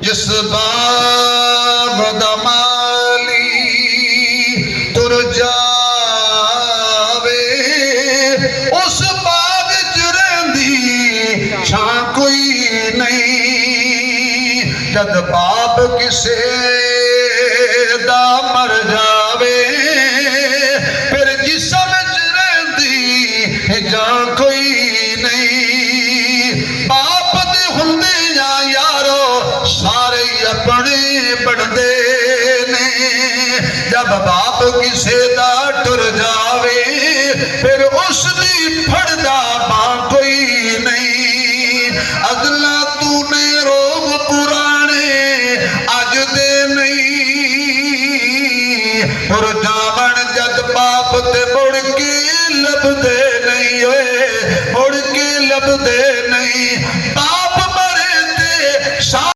जिस बाग दा माली तुर जावे उस बाग च रहिंदी छां कोई नहीं। जद बाप किसे दा मर जावे फिर जिस्म च रहिंदी जां कोई नहीं। बाप दे हुंदे यारो सारे अपने बनते ने। जब बाप किसे दा टुर जावे फिर उसदी फड़दा मां कोई नहीं। अगला तूने रोग पुराने अज दे नहीं। और जावन जद बाप ते मुड़ के लभदे नहीं, मुड़ के लभदे